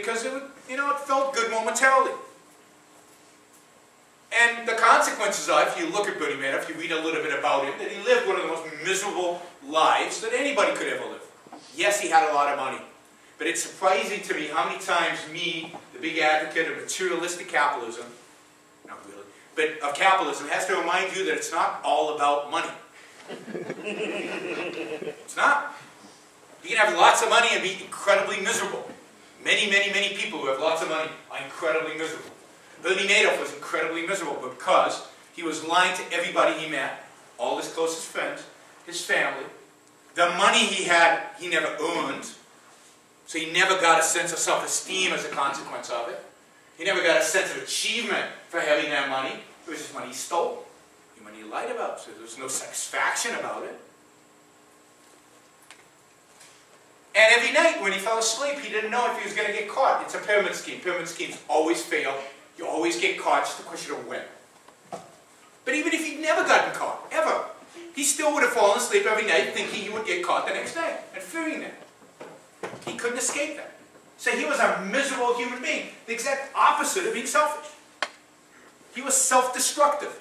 because it felt good momentarily. And the consequences are, if you look at Bernie Madoff, you read a little bit about him, that he lived one of the most miserable lives that anybody could ever live. Yes, he had a lot of money. But it's surprising to me how many times me, the big advocate of materialistic capitalism, not really, but of capitalism, has to remind you that it's not all about money. It's not. You can have lots of money and be incredibly miserable. Many, many, many people who have lots of money are incredibly miserable. Bernie Madoff was incredibly miserable because he was lying to everybody he met, all his closest friends, his family. The money he had, he never earned. So he never got a sense of self-esteem as a consequence of it. He never got a sense of achievement for having that money. It was just money he stole, the money he lied about, so there was no satisfaction about it. And every night when he fell asleep, he didn't know if he was going to get caught. It's a pyramid scheme. Pyramid schemes always fail. You always get caught, just a question of when. But even if he'd never gotten caught, ever, he still would have fallen asleep every night thinking he would get caught the next day and fearing that. He couldn't escape that. So he was a miserable human being, the exact opposite of being selfish. He was self-destructive.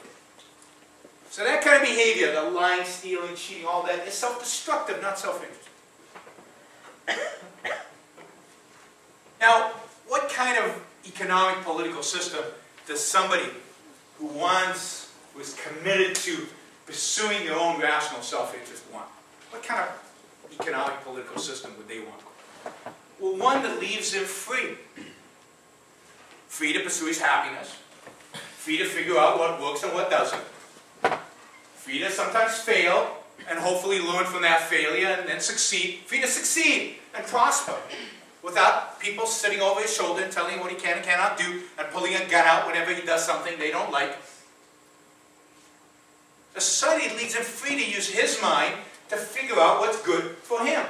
So that kind of behavior, the lying, stealing, cheating, all that, is self-destructive, not self-interest. Now, what kind of economic political system does somebody who was committed to pursuing their own rational self-interest want? What kind of economic political system would they want? Well, one that leaves him free. Free to pursue his happiness. Free to figure out what works and what doesn't. Free to sometimes fail and hopefully learn from that failure and then succeed. Free to succeed and prosper without people sitting over his shoulder and telling him what he can and cannot do and pulling a gun out whenever he does something they don't like. A society that leaves him free to use his mind to figure out what's good for him.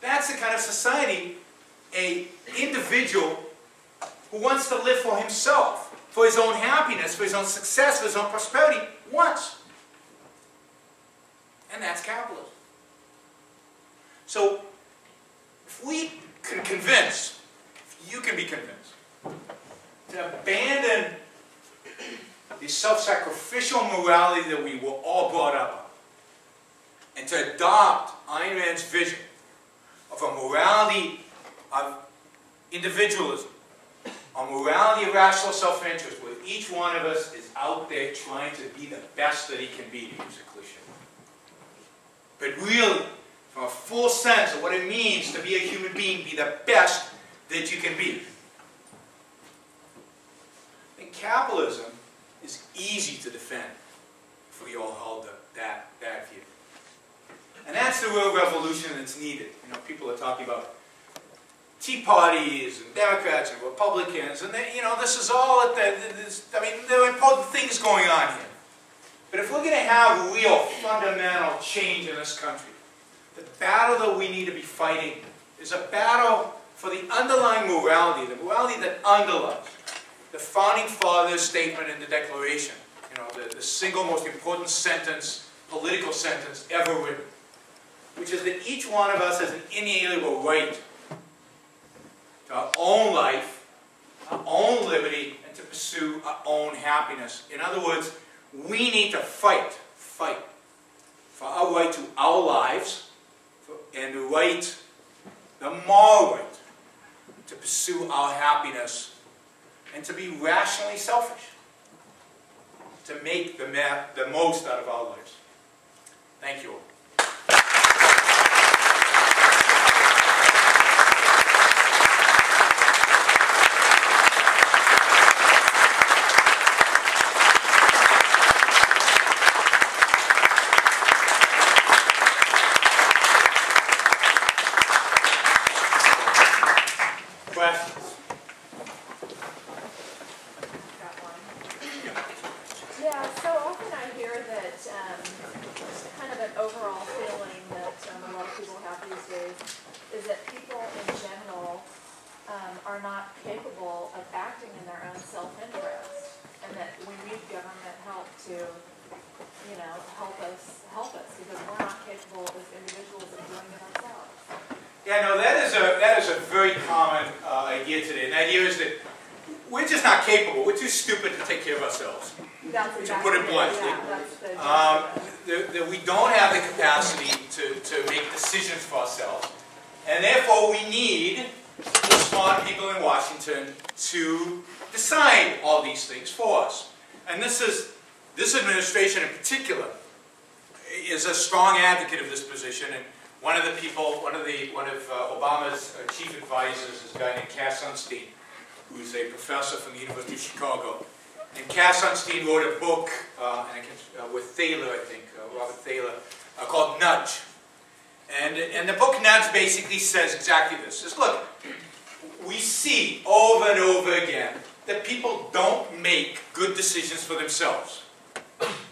That's the kind of society an individual who wants to live for himself, for his own happiness, for his own success, for his own prosperity, wants. And that's capitalism. So, if we can convince, if you can be convinced, to abandon the self-sacrificial morality that we were all brought up on, and to adopt Ayn Rand's vision of a morality of individualism, a morality of rational self-interest, where each one of us is out there trying to be the best that he can be, to use a cliche. But really, from a full sense of what it means to be a human being, be the best that you can be. And capitalism is easy to defend if we all hold that view. And that's the real revolution that's needed. You know, people are talking about Tea Parties and Democrats and Republicans, and they, this is all at there are important things going on here. But if we're going to have real fundamental change in this country, the battle that we need to be fighting is a battle for the underlying morality, the morality that underlies the Founding Fathers' statement in the Declaration, the single most important sentence, political sentence ever written, which is that each one of us has an inalienable right to our own life, our own liberty, and to pursue our own happiness. In other words, we need to fight for our right to our lives and the moral right to pursue our happiness and to be rationally selfish, to make the most out of our lives. Thank you all. idea today. And the idea is that we're just not capable. We're too stupid to take care of ourselves. To put it bluntly. That we don't have the capacity to make decisions for ourselves. And therefore we need the smart people in Washington to decide all these things for us. And this administration in particular is a strong advocate of this position. And one of Obama's chief advisors is a guy named Cass Sunstein, who's a professor from the University of Chicago. And Cass Sunstein wrote a book with Thaler, I think, Robert Thaler, called Nudge. And the book Nudge basically says exactly this. Says, look, we see over and over again that people don't make good decisions for themselves.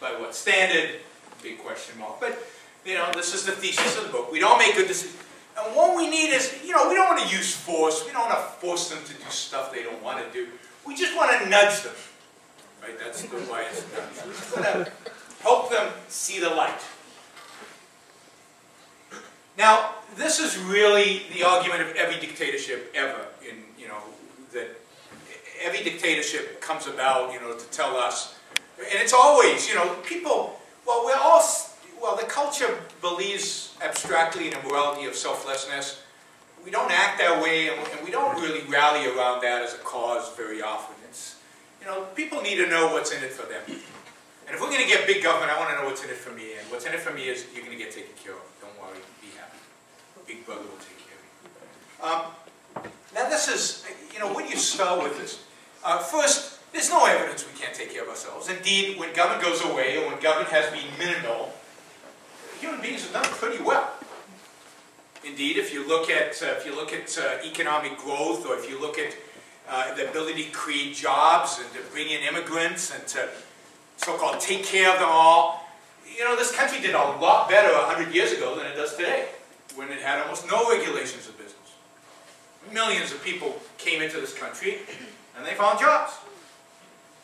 By what standard? Big question mark. But, you know, this is the thesis of the book. We don't make good decisions. And what we need is, you know, we don't want to use force. We don't want to force them to do stuff they don't want to do. We just want to nudge them. Right? That's the why it's nudge. We just want to help them see the light. Now, this is really the argument of every dictatorship ever. That every dictatorship comes about, you know, to tell us, and it's always, you know, people. Well, the culture believes abstractly in a morality of selflessness. We don't act that way, and we don't really rally around that as a cause very often. It's, you know, people need to know what's in it for them. And if we're going to get big government, I want to know what's in it for me. And what's in it for me is you're going to get taken care of. Don't worry, be happy. Big brother will take care of you. Now this is, you know, when you start with this, first, there's no evidence we can't take care of ourselves. Indeed, when government goes away, or when government has been minimal, human beings have done pretty well. Indeed, if you look at economic growth, or if you look at the ability to create jobs and to bring in immigrants and to so-called take care of them all, you know, this country did a lot better 100 years ago than it does today, when it had almost no regulations of business. Millions of people came into this country and they found jobs.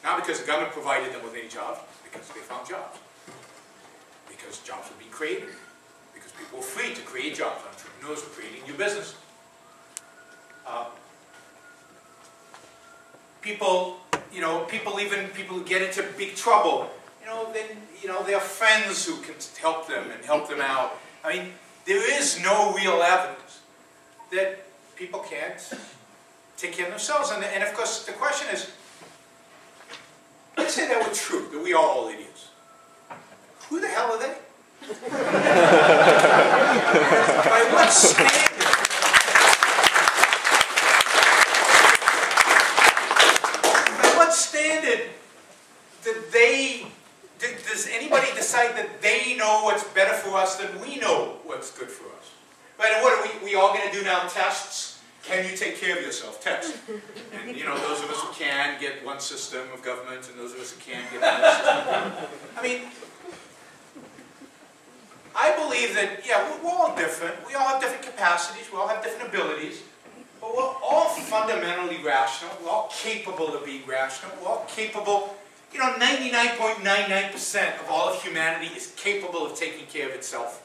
Not because the government provided them with any jobs, because they found jobs. Because jobs were being created. Because people were free to create jobs. Entrepreneurs were creating new businesses. People who get into big trouble, they have friends who can help them and help them out. I mean, there is no real evidence that people can't take care of themselves. And of course, the question is, let's say that were true, that we are all idiots. Who the hell are they? By what standard? By what standard does anybody decide that they know what's better for us than we know what's good for us? Right, and what are we all going to do now? Tests? Can you take care of yourself? Tests. And, you know, those of us who can get one system of government, and those of us who can't get another system. I mean, I believe that, yeah, we're all different. We all have different capacities. We all have different abilities. But we're all fundamentally rational. We're all capable of being rational. We're all capable. You know, 99.99% of all of humanity is capable of taking care of itself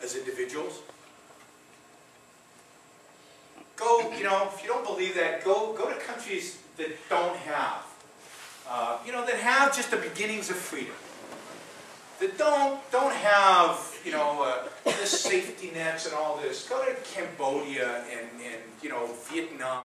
as individuals. Go, you know, if you don't believe that, go to countries that don't have, that have just the beginnings of freedom. That don't have, this safety nets and all this. Go to Cambodia and Vietnam.